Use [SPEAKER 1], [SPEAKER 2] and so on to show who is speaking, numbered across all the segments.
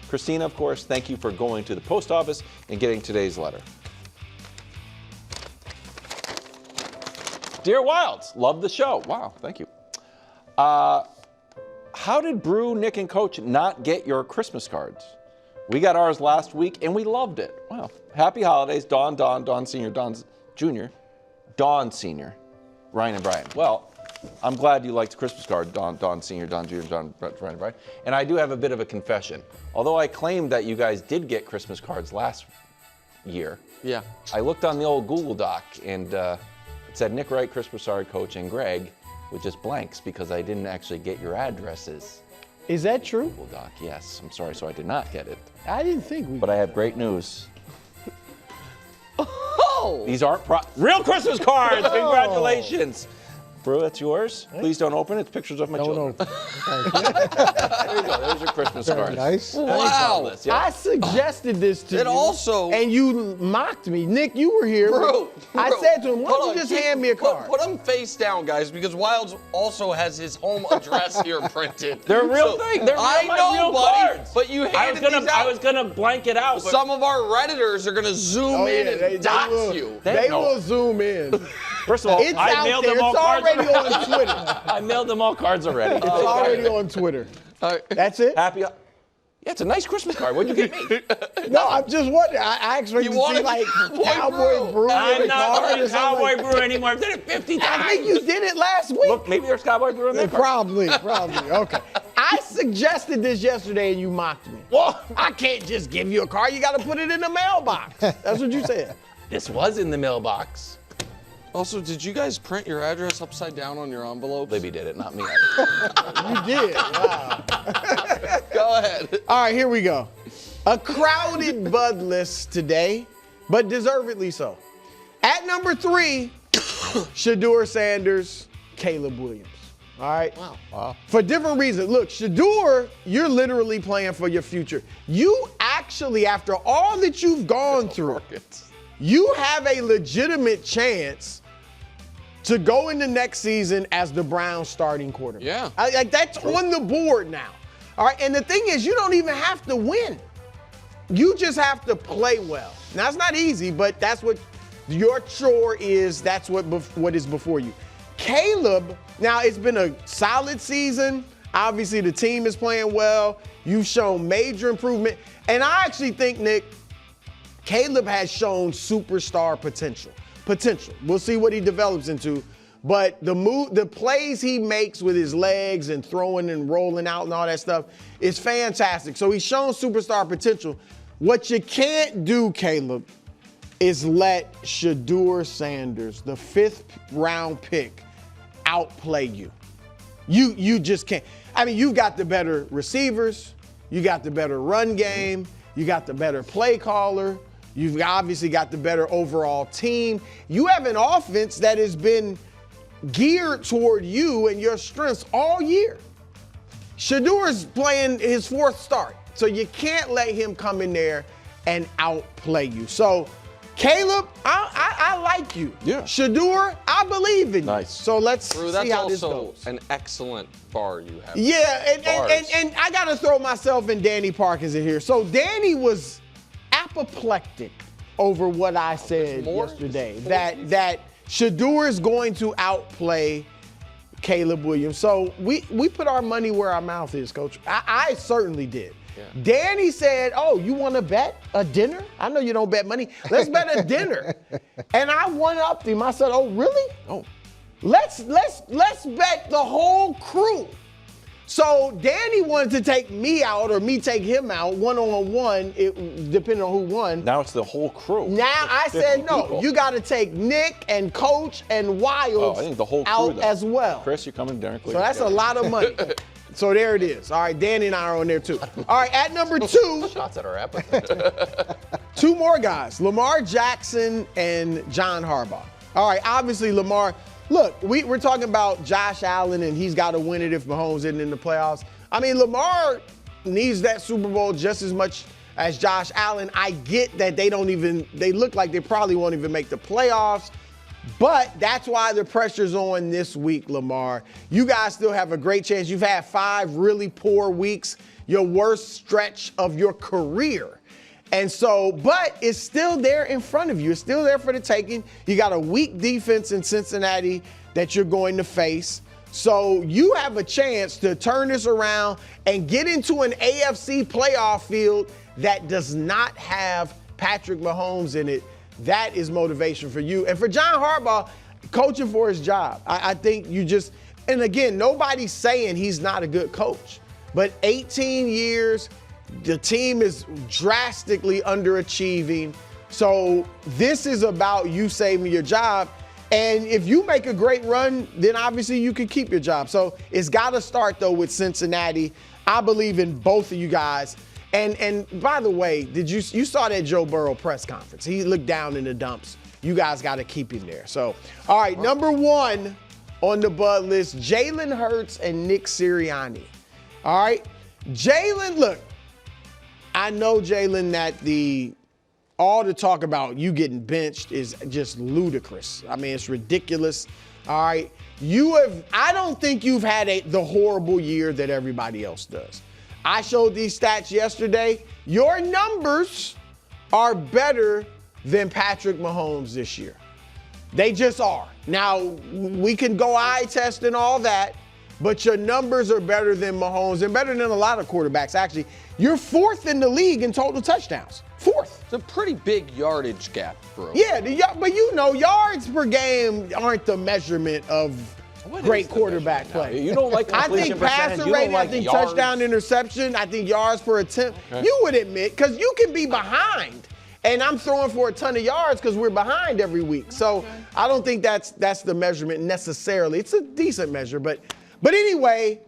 [SPEAKER 1] Christina, of course, thank you for going to the post office and getting today's letter. Dear Wilds, love the show. Wow, thank you. How did Brew, Nick, and Coach not get your Christmas cards? We got ours last week, and we loved it. Wow. Happy holidays, Dawn Senior, Dawn Junior, Dawn Senior, Ryan and Brian. Well, I'm glad you liked the Christmas card, Dawn Senior, Dawn Junior, Ryan and Brian. And I do have a bit of a confession. Although I claimed that you guys did get Christmas cards last year,
[SPEAKER 2] yeah,
[SPEAKER 1] I looked on the old Google Doc, and it said Nick Wright, Chris Broussard, Coach, and Greg, with just blanks because I didn't actually get your addresses.
[SPEAKER 3] Is that true?
[SPEAKER 1] Google Doc, yes. I'm sorry, so I did not get it.
[SPEAKER 3] I didn't think we.
[SPEAKER 1] But I have great news.
[SPEAKER 3] Oh!
[SPEAKER 1] These aren't real Christmas cards. Congratulations. Brew, that's yours. Please don't open it. It's pictures of my children.
[SPEAKER 3] Don't open.
[SPEAKER 1] There you go. There's your Christmas card.
[SPEAKER 4] Nice.
[SPEAKER 2] Wow.
[SPEAKER 1] Yeah.
[SPEAKER 3] I suggested this to you.
[SPEAKER 2] It also.
[SPEAKER 3] And you mocked me. Nick, you were here.
[SPEAKER 2] Bro,
[SPEAKER 3] I said to him, why don't you just hand me a card?
[SPEAKER 2] Put him face down, guys, because Wilds also has his home address here printed.
[SPEAKER 1] They're real thing. They're
[SPEAKER 2] I
[SPEAKER 1] my
[SPEAKER 2] know,
[SPEAKER 1] real
[SPEAKER 2] buddy,
[SPEAKER 1] cards.
[SPEAKER 2] but you handed these out.
[SPEAKER 1] I was gonna blank it out. But
[SPEAKER 2] Some of our Redditors are going to zoom in and dox you.
[SPEAKER 3] They will zoom in.
[SPEAKER 1] First of all,
[SPEAKER 3] It's
[SPEAKER 1] I
[SPEAKER 3] out
[SPEAKER 1] mailed
[SPEAKER 3] there.
[SPEAKER 1] them all
[SPEAKER 3] It's
[SPEAKER 1] cards.
[SPEAKER 3] already on Twitter.
[SPEAKER 1] I mailed them all cards already.
[SPEAKER 3] It's already on Twitter. That's it?
[SPEAKER 1] Happy. Yeah, it's a nice Christmas card. What'd you get me?
[SPEAKER 3] No, I'm just wondering. I expect to see
[SPEAKER 2] wanted
[SPEAKER 3] like
[SPEAKER 2] Cowboy
[SPEAKER 3] Cowboy Brew.
[SPEAKER 1] I'm
[SPEAKER 3] in the
[SPEAKER 1] not
[SPEAKER 3] card
[SPEAKER 1] wearing
[SPEAKER 3] or something
[SPEAKER 1] Cowboy
[SPEAKER 3] like-
[SPEAKER 1] Brew anymore. I've done it 50 times.
[SPEAKER 3] I think you did it last week.
[SPEAKER 1] Look, maybe there's Cowboy Brew in there.
[SPEAKER 3] Probably. Okay. I suggested this yesterday and you mocked me. Well, I can't just give you a card. You got to put it in the mailbox. That's what you said.
[SPEAKER 1] This was in the mailbox.
[SPEAKER 2] Also, did you guys print your address upside down on your envelope?
[SPEAKER 1] Libby did it, not me.
[SPEAKER 3] You did. Wow.
[SPEAKER 2] Go ahead.
[SPEAKER 3] All right, here we go. A crowded Bud list today, but deservedly so. At number 3, Shedeur Sanders, Caleb Williams. All right?
[SPEAKER 2] Wow.
[SPEAKER 3] For different reasons. Look, Shedeur, you're literally playing for your future. You actually, after all that you've gone through, you have a legitimate chance to go into next season as the Browns starting quarterback.
[SPEAKER 2] Yeah.
[SPEAKER 3] Like that's on the board now. All right, and the thing is, you don't even have to win. You just have to play well. Now, it's not easy, but that's what your chore is. That's what is before you. Caleb, now it's been a solid season. Obviously, the team is playing well. You've shown major improvement. And I actually think, Nick, Caleb has shown superstar potential. We'll see what he develops into. But the plays he makes with his legs and throwing and rolling out and all that stuff is fantastic. So he's shown superstar potential. What you can't do, Caleb, is let Shedeur Sanders, the 5th round pick, outplay you. You just can't. I mean, you've got the better receivers. You got the better run game. You got the better play caller. You've obviously got the better overall team. You have an offense that has been geared toward you and your strengths all year. Shedeur's playing his 4th start, so you can't let him come in there and outplay you. So, Caleb, I like you.
[SPEAKER 1] Yeah.
[SPEAKER 3] Shedeur, I believe in you.
[SPEAKER 1] Nice.
[SPEAKER 3] So let's
[SPEAKER 2] Drew,
[SPEAKER 3] see
[SPEAKER 2] that's
[SPEAKER 3] how this
[SPEAKER 2] also
[SPEAKER 3] goes.
[SPEAKER 2] an excellent bar you have.
[SPEAKER 3] Yeah,
[SPEAKER 2] Bars.
[SPEAKER 3] and I got to throw myself and Danny Parkins in here. So Danny was apoplectic over what I said yesterday, that Shedeur is going to outplay Caleb Williams. So we put our money where our mouth is, Coach. I certainly did. Yeah. Danny said, oh, you want to bet a dinner? I know you don't bet money. Let's bet a dinner. And I one-upped him. I said, oh, really? Oh, let's bet the whole crew. So Danny wanted to take me out or me take him out one-on-one, depending on who won.
[SPEAKER 1] Now it's the whole crew.
[SPEAKER 3] Now I said, no, you got to take Nick and Coach and Wilds
[SPEAKER 1] I think the whole crew,
[SPEAKER 3] out
[SPEAKER 1] though.
[SPEAKER 3] as well.
[SPEAKER 1] Chris, you're coming down.
[SPEAKER 3] So that's a lot of money. So there it is. All right, Danny and I are on there too. All right, at number 2.
[SPEAKER 1] Shots at our app.
[SPEAKER 3] 2 more guys, Lamar Jackson and John Harbaugh. All right, obviously Lamar, look, we're talking about Josh Allen and he's got to win it if Mahomes isn't in the playoffs. I mean, Lamar needs that Super Bowl just as much as Josh Allen. I get that they look like they probably won't even make the playoffs. But that's why the pressure's on this week, Lamar. You guys still have a great chance. You've had 5 really poor weeks. your worst stretch of your career. And so, but it's still there in front of you. It's still there for the taking. You got a weak defense in Cincinnati that you're going to face. So you have a chance to turn this around and get into an AFC playoff field that does not have Patrick Mahomes in it. That is motivation for you. And for John Harbaugh, coaching for his job. I think you just, and again, nobody's saying he's not a good coach. But 18 years, the team is drastically underachieving. So this is about you saving your job. And if you make a great run, then obviously you can keep your job. So it's got to start, though, with Cincinnati. I believe in both of you guys. And by the way, you saw that Joe Burrow press conference. He looked down in the dumps. You guys got to keep him there. So, all right, number 1 on the Bud list, Jalen Hurts and Nick Sirianni. All right, Jalen, look, I know, Jalen, that all the talk about you getting benched is just ludicrous. I mean, it's ridiculous. All right, I don't think you've had the horrible year that everybody else does. I showed these stats yesterday. Your numbers are better than Patrick Mahomes this year. They just are. Now, we can go eye test and all that, but your numbers are better than Mahomes and better than a lot of quarterbacks. Actually, you're 4th in the league in total touchdowns. 4th.
[SPEAKER 2] It's a pretty big yardage gap, bro.
[SPEAKER 3] Yeah, but yards per game aren't the measurement of great quarterback play.
[SPEAKER 1] You don't like
[SPEAKER 3] I
[SPEAKER 1] completion
[SPEAKER 3] think passer
[SPEAKER 1] percentage.
[SPEAKER 3] rating,
[SPEAKER 1] Like
[SPEAKER 3] I think
[SPEAKER 1] yards.
[SPEAKER 3] touchdown, interception, I think yards per attempt. Okay. You would admit, because you can be behind. And I'm throwing for a ton of yards because we're behind every week. So I don't think that's the measurement necessarily. It's a decent measure. But anyway,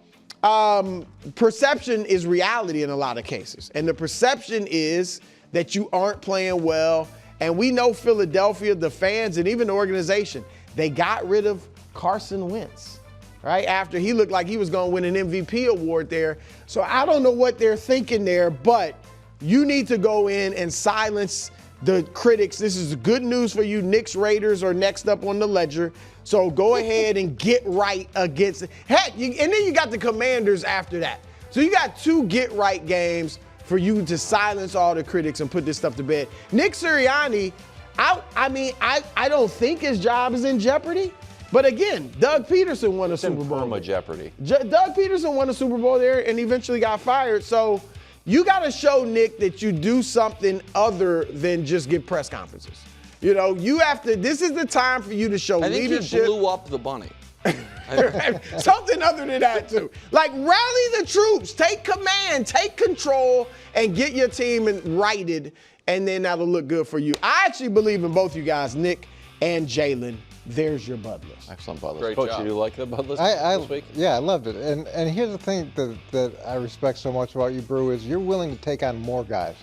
[SPEAKER 3] perception is reality in a lot of cases. And the perception is that you aren't playing well. And we know Philadelphia, the fans, and even the organization, they got rid of Carson Wentz, right? After he looked like he was going to win an MVP award there. So I don't know what they're thinking there, but you need to go in and silence the critics. This is good news for you. Knicks Raiders are next up on the ledger. So go ahead and get right against it. Heck, and then you got the Commanders after that. So you got 2 get right games for you to silence all the critics and put this stuff to bed. Nick Sirianni, I don't think his job is in jeopardy. But again, Doug Peterson won a Super Bowl.
[SPEAKER 1] Jeopardy.
[SPEAKER 3] Doug Peterson won a Super Bowl there and eventually got fired. So you got to show Nick that you do something other than just give press conferences. You know, you have to. This is the time for you to show leadership.
[SPEAKER 2] I think he blew up the bunny.
[SPEAKER 3] Something other than that too. Like rally the troops, take command, take control, and get your team righted, and then that'll look good for you. I actually believe in both you guys, Nick and Jalen. There's your Bud list.
[SPEAKER 1] Excellent Bud list.
[SPEAKER 2] Great
[SPEAKER 1] Coach,
[SPEAKER 2] job.
[SPEAKER 1] you like the Bud list this week?
[SPEAKER 4] Yeah, I loved it. And here's the thing that I respect so much about you, Brew, is you're willing to take on more guys.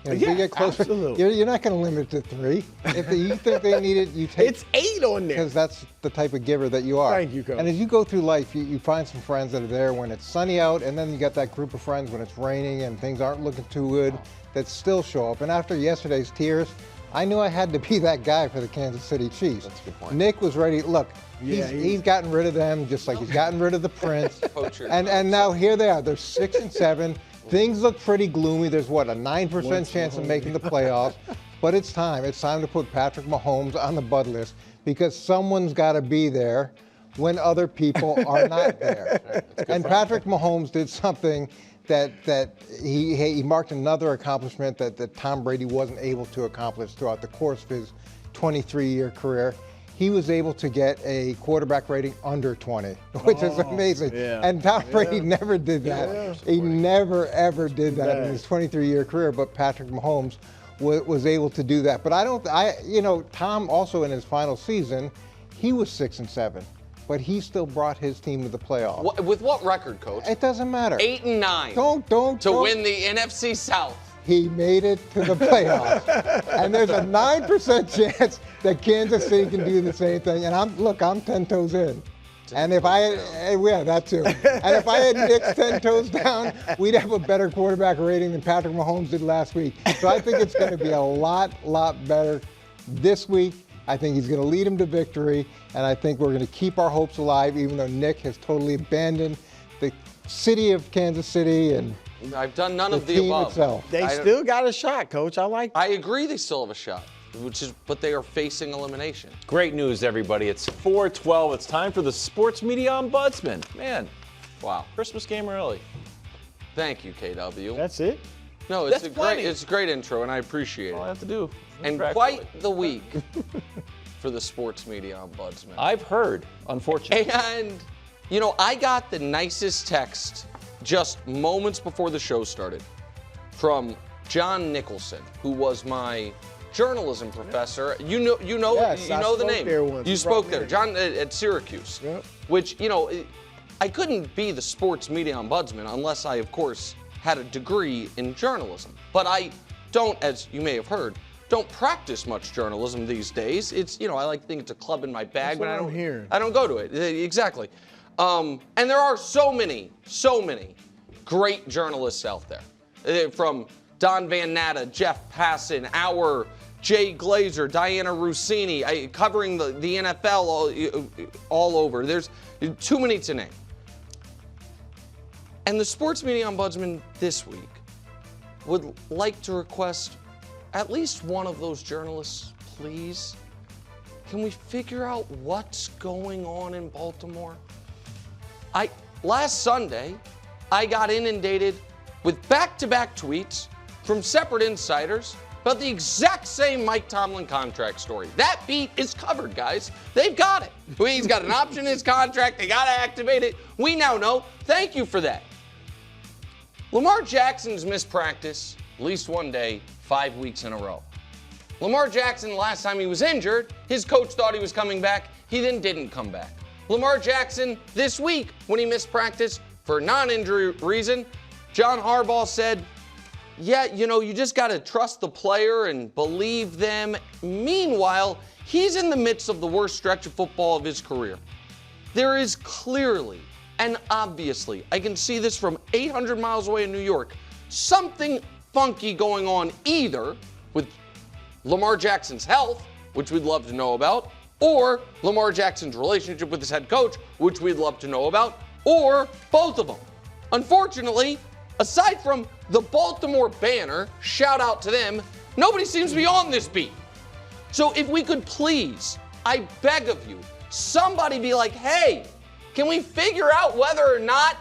[SPEAKER 4] As
[SPEAKER 3] Yeah,
[SPEAKER 4] we get closer,
[SPEAKER 3] absolutely.
[SPEAKER 4] You're not going to limit it to 3. If you think they need it, you take.
[SPEAKER 3] It's 8 on there.
[SPEAKER 4] Because that's the type of giver that you are.
[SPEAKER 3] Thank you, Coach.
[SPEAKER 4] And as you go through life, you find some friends that are there when it's sunny out, and then you got that group of friends when it's raining and things aren't looking too good that still show up. And after yesterday's tears, I knew I had to be that guy for the Kansas City Chiefs.
[SPEAKER 1] That's a good point.
[SPEAKER 4] Nick was ready. Look,
[SPEAKER 3] Yeah,
[SPEAKER 4] he's gotten rid of them just like he's gotten rid of the Prince.
[SPEAKER 2] Poacher.
[SPEAKER 4] And now here they are. They're 6-7. Things look pretty gloomy. There's what, a 9% chance of making the playoffs. But it's time. It's time to put Patrick Mahomes on the Bud list because someone's got to be there when other people are not there. And Patrick Mahomes did something that he marked another accomplishment that Tom Brady wasn't able to accomplish throughout the course of his 23-year career. He was able to get a quarterback rating under 20, which is amazing.
[SPEAKER 3] Yeah.
[SPEAKER 4] And Tom Brady never did that.
[SPEAKER 3] Yeah.
[SPEAKER 4] He never, ever did that in his 23-year career, but Patrick Mahomes was able to do that. But Tom also in his final season, he was 6-7, but he still brought his team to the playoffs.
[SPEAKER 2] With what record, Coach?
[SPEAKER 4] It doesn't matter.
[SPEAKER 2] 8-9.
[SPEAKER 4] Don't
[SPEAKER 2] win the NFC South.
[SPEAKER 4] He made it to the playoffs. And there's a 9% chance that Kansas City can do the same thing. And I'm 10 toes in. And if that too. And if I had Nick's 10 toes down, we'd have a better quarterback rating than Patrick Mahomes did last week. So I think it's going to be a lot better this week. I think he's going to lead him to victory. And I think we're going to keep our hopes alive, even though Nick has totally abandoned the city of Kansas City and
[SPEAKER 2] I've done none
[SPEAKER 4] The
[SPEAKER 2] of the
[SPEAKER 4] team
[SPEAKER 2] above.
[SPEAKER 4] itself.
[SPEAKER 3] They still got a shot, Coach. I like that.
[SPEAKER 2] I agree they still have a shot, but they are facing elimination.
[SPEAKER 1] Great news, everybody. It's 4:12. It's time for the Sports Media Ombudsman. Man,
[SPEAKER 2] Wow.
[SPEAKER 1] Christmas game early.
[SPEAKER 2] Thank you, KW.
[SPEAKER 3] That's it.
[SPEAKER 2] No, it's
[SPEAKER 1] That's
[SPEAKER 2] a great
[SPEAKER 1] plenty.
[SPEAKER 2] it's a great intro, and I appreciate
[SPEAKER 1] All I
[SPEAKER 2] it.
[SPEAKER 1] have to do.
[SPEAKER 2] And quite the week for the Sports Media Ombudsman.
[SPEAKER 1] I've heard, unfortunately.
[SPEAKER 2] And, you know, I got the nicest text just moments before the show started from John Nicholson, who was my journalism professor. You know
[SPEAKER 3] Yes, I
[SPEAKER 2] the
[SPEAKER 3] spoke
[SPEAKER 2] name.
[SPEAKER 3] there once.
[SPEAKER 2] You
[SPEAKER 3] You
[SPEAKER 2] spoke
[SPEAKER 3] brought me
[SPEAKER 2] there,
[SPEAKER 3] there.
[SPEAKER 2] John at Syracuse.
[SPEAKER 3] Yep.
[SPEAKER 2] Which, you know, I couldn't be the Sports Media Ombudsman unless I, of course, had a degree in journalism. But I don't, as you may have heard, don't practice much journalism these days. It's, you know, I like to think it's a club in my bag,
[SPEAKER 3] That's
[SPEAKER 2] but
[SPEAKER 3] what
[SPEAKER 2] I
[SPEAKER 3] I'm
[SPEAKER 2] don't
[SPEAKER 3] hearing.
[SPEAKER 2] I don't go to it. Exactly. And there are so many great journalists out there. From Don Van Natta, Jeff Passan, Jay Glazer, Diana Rossini, covering the NFL all over. There's too many to name. And the Sports Media Ombudsman this week would like to request at least one of those journalists, please. Can we figure out what's going on in Baltimore? Last Sunday, I got inundated with back-to-back tweets from separate insiders about the exact same Mike Tomlin contract story. That beat is covered, guys. They've got it. He's got an option in his contract. They got to activate it. We now know. Thank you for that. Lamar Jackson's missed practice at least one day, 5 weeks in a row. Lamar Jackson, last time he was injured, his coach thought he was coming back. He then didn't come back. Lamar Jackson, this week, when he missed practice for a non-injury reason, John Harbaugh said, yeah, you know, you just got to trust the player and believe them. Meanwhile, he's in the midst of the worst stretch of football of his career. There is clearly and obviously, I can see this from 800 miles away in New York, something funky going on either with Lamar Jackson's health, which we'd love to know about, or Lamar Jackson's relationship with his head coach, which we'd love to know about, or both of them. Unfortunately, aside from the Baltimore Banner, shout out to them, nobody seems to be on this beat. So if we could please, I beg of you, somebody be like, hey, can we figure out whether or not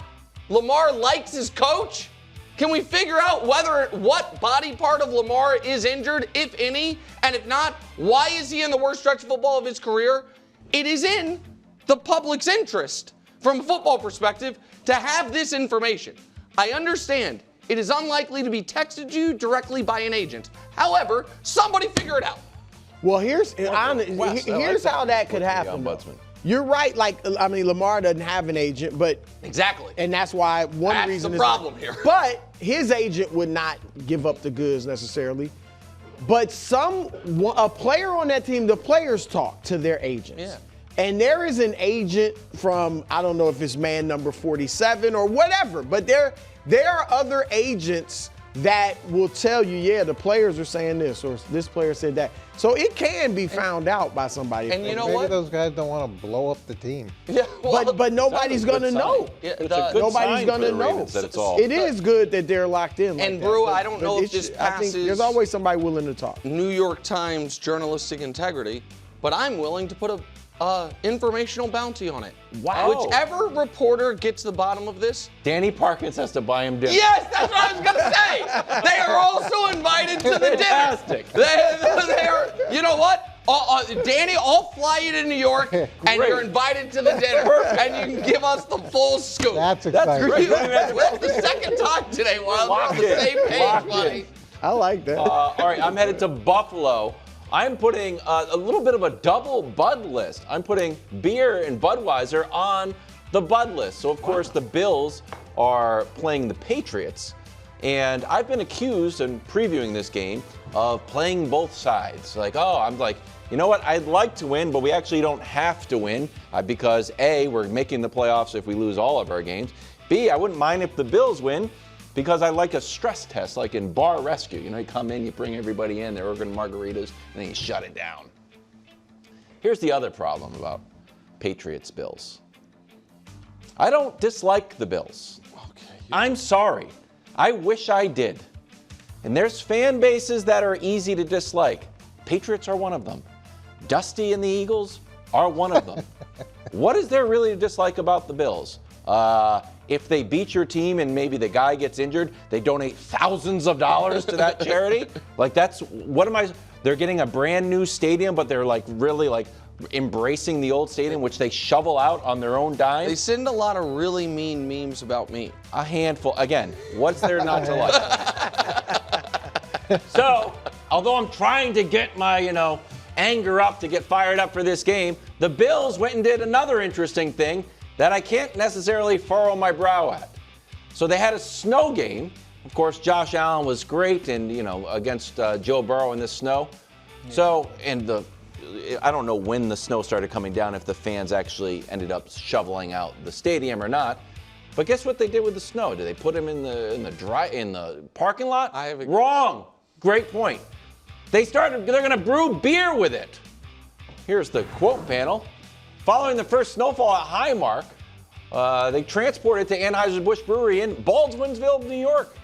[SPEAKER 2] Lamar likes his coach? Can we figure out what body part of Lamar is injured, if any? And if not, why is he in the worst stretch of football of his career? It is in the public's interest, from a football perspective, to have this information. I understand it is unlikely to be texted to you directly by an agent. However, somebody figure it out.
[SPEAKER 3] Well, here's
[SPEAKER 1] Wes,
[SPEAKER 3] here's how that could happen.
[SPEAKER 1] Ombudsman.
[SPEAKER 3] You're right. Lamar doesn't have an agent, but
[SPEAKER 2] Exactly.
[SPEAKER 3] and that's why one
[SPEAKER 2] That's
[SPEAKER 3] reason
[SPEAKER 2] the
[SPEAKER 3] is
[SPEAKER 2] problem here.
[SPEAKER 3] But his agent would not give up the goods necessarily. But a player on that team, the players talk to their agents.
[SPEAKER 2] Yeah.
[SPEAKER 3] And there is an agent from, I don't know if it's man number 47 or whatever, but there are other agents that will tell you, yeah, the players are saying this or this player said that. So it can be found out by somebody.
[SPEAKER 2] And you know
[SPEAKER 4] Maybe
[SPEAKER 2] what?
[SPEAKER 4] those guys don't want to blow up the team.
[SPEAKER 2] Yeah, well,
[SPEAKER 3] but nobody's
[SPEAKER 1] That's a
[SPEAKER 3] gonna
[SPEAKER 1] good
[SPEAKER 3] know.
[SPEAKER 1] sign.
[SPEAKER 2] Yeah,
[SPEAKER 1] It's a good
[SPEAKER 3] Nobody's
[SPEAKER 1] sign
[SPEAKER 3] gonna
[SPEAKER 1] for the
[SPEAKER 3] know.
[SPEAKER 1] Ravens that it's all.
[SPEAKER 3] It is good that they're locked in. Like
[SPEAKER 2] And
[SPEAKER 3] that,
[SPEAKER 2] Brew,
[SPEAKER 3] but-
[SPEAKER 2] I don't know
[SPEAKER 3] but
[SPEAKER 2] if this
[SPEAKER 3] I think
[SPEAKER 2] passes-
[SPEAKER 3] there's always somebody willing to talk.
[SPEAKER 2] New York Times journalistic integrity, but I'm willing to put a informational bounty on it.
[SPEAKER 1] Wow.
[SPEAKER 2] Whichever reporter gets to the bottom of this.
[SPEAKER 1] Danny Parkins has to buy him dinner.
[SPEAKER 2] Yes, that's what I was gonna say. They are also invited to the dinner.
[SPEAKER 1] Fantastic.
[SPEAKER 2] They are. You know what? Danny, I'll fly you to New York, and
[SPEAKER 1] Great.
[SPEAKER 2] you're invited to the dinner, and you can give us the full scoop.
[SPEAKER 4] That's exciting.
[SPEAKER 1] great.
[SPEAKER 2] That's the second time today. While we're on the
[SPEAKER 1] Locked in.
[SPEAKER 2] same page,
[SPEAKER 1] Locked
[SPEAKER 2] buddy.
[SPEAKER 1] in.
[SPEAKER 3] I like that.
[SPEAKER 1] All right, I'm headed to Buffalo. I'm putting a little bit of a double Bud list. I'm putting beer and Budweiser on the Bud list. So, of course, the Bills are playing the Patriots. And I've been accused in previewing this game of playing both sides. I'm like, you know what? I'd like to win, but we actually don't have to win because A, we're making the playoffs if we lose all of our games. B, I wouldn't mind if the Bills win, because I like a stress test, like in Bar Rescue. You know, you come in, you bring everybody in, they're ordering margaritas, and then you shut it down. Here's the other problem about Patriots-Bills. I don't dislike the Bills.
[SPEAKER 2] Okay.
[SPEAKER 1] I'm sorry. I wish I did. And there's fan bases that are easy to dislike. Patriots are one of them. Dusty and the Eagles are one of them. What is there really to dislike about the Bills? If they beat your team and maybe the guy gets injured, they donate thousands of dollars to that charity. Like they're getting a brand new stadium, but they're like really like embracing the old stadium, which they shovel out on their own dime.
[SPEAKER 2] They send a lot of really mean memes about me.
[SPEAKER 1] A handful. Again, what's there not to like? So, although I'm trying to get my, anger up to get fired up for this game, the Bills went and did another interesting thing that I can't necessarily furrow my brow at. So they had a snow game. Of course, Josh Allen was great and, against Joe Burrow in the snow. Yeah. So, I don't know when the snow started coming down, if the fans actually ended up shoveling out the stadium or not. But guess what they did with the snow? Did they put them in the parking lot? Wrong. Great point. They're going to brew beer with it. Here's the quote panel. Following the first snowfall at Highmark, they transported it to Anheuser-Busch Brewery in Baldwinsville, New York.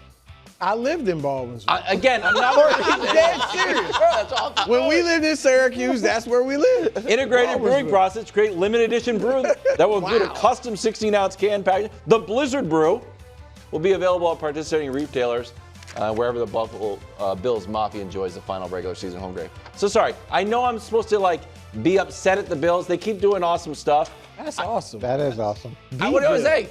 [SPEAKER 3] I lived in Baldwinsville.
[SPEAKER 1] Again, I'm not
[SPEAKER 3] I'm dead serious.
[SPEAKER 1] That's awesome.
[SPEAKER 3] When we lived in Syracuse, that's where we lived.
[SPEAKER 1] Integrated brewing process to create limited edition brew that will include a custom 16-ounce can package. The Blizzard Brew will be available at participating retailers wherever the Buffalo Bills Mafia enjoys the final regular season home game. So sorry, I know I'm supposed to be upset at the Bills. They keep doing awesome stuff.
[SPEAKER 3] That's awesome.
[SPEAKER 4] That is awesome.
[SPEAKER 1] What do I say?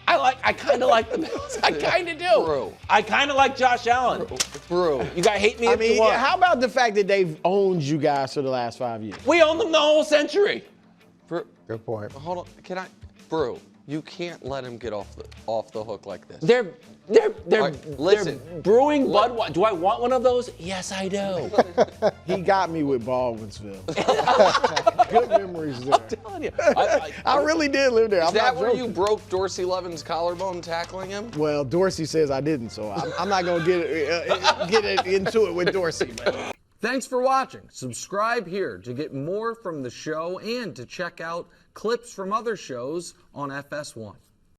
[SPEAKER 1] I kind of like the Bills. I kind of do.
[SPEAKER 2] Bro.
[SPEAKER 1] I kind of like Josh Allen.
[SPEAKER 2] Bro.
[SPEAKER 1] You guys hate me if you want.
[SPEAKER 3] How about the fact that they've owned you guys for the last 5 years?
[SPEAKER 1] We own them the whole century.
[SPEAKER 4] Good point.
[SPEAKER 2] Hold on. Bro, you can't let him get off the hook like this.
[SPEAKER 1] They're
[SPEAKER 2] listen.
[SPEAKER 1] brewing Budweiser. Do I want one of those? Yes, I do.
[SPEAKER 3] He got me with Baldwinsville. Good memories there.
[SPEAKER 1] I'm telling you.
[SPEAKER 3] I really did live there.
[SPEAKER 2] Is that where you broke Dorsey Levin's collarbone tackling him?
[SPEAKER 3] Well, Dorsey says I didn't, so I'm not going to get into it with Dorsey. Man.
[SPEAKER 5] Thanks for watching. Subscribe here to get more from the show and to check out clips from other shows on FS1.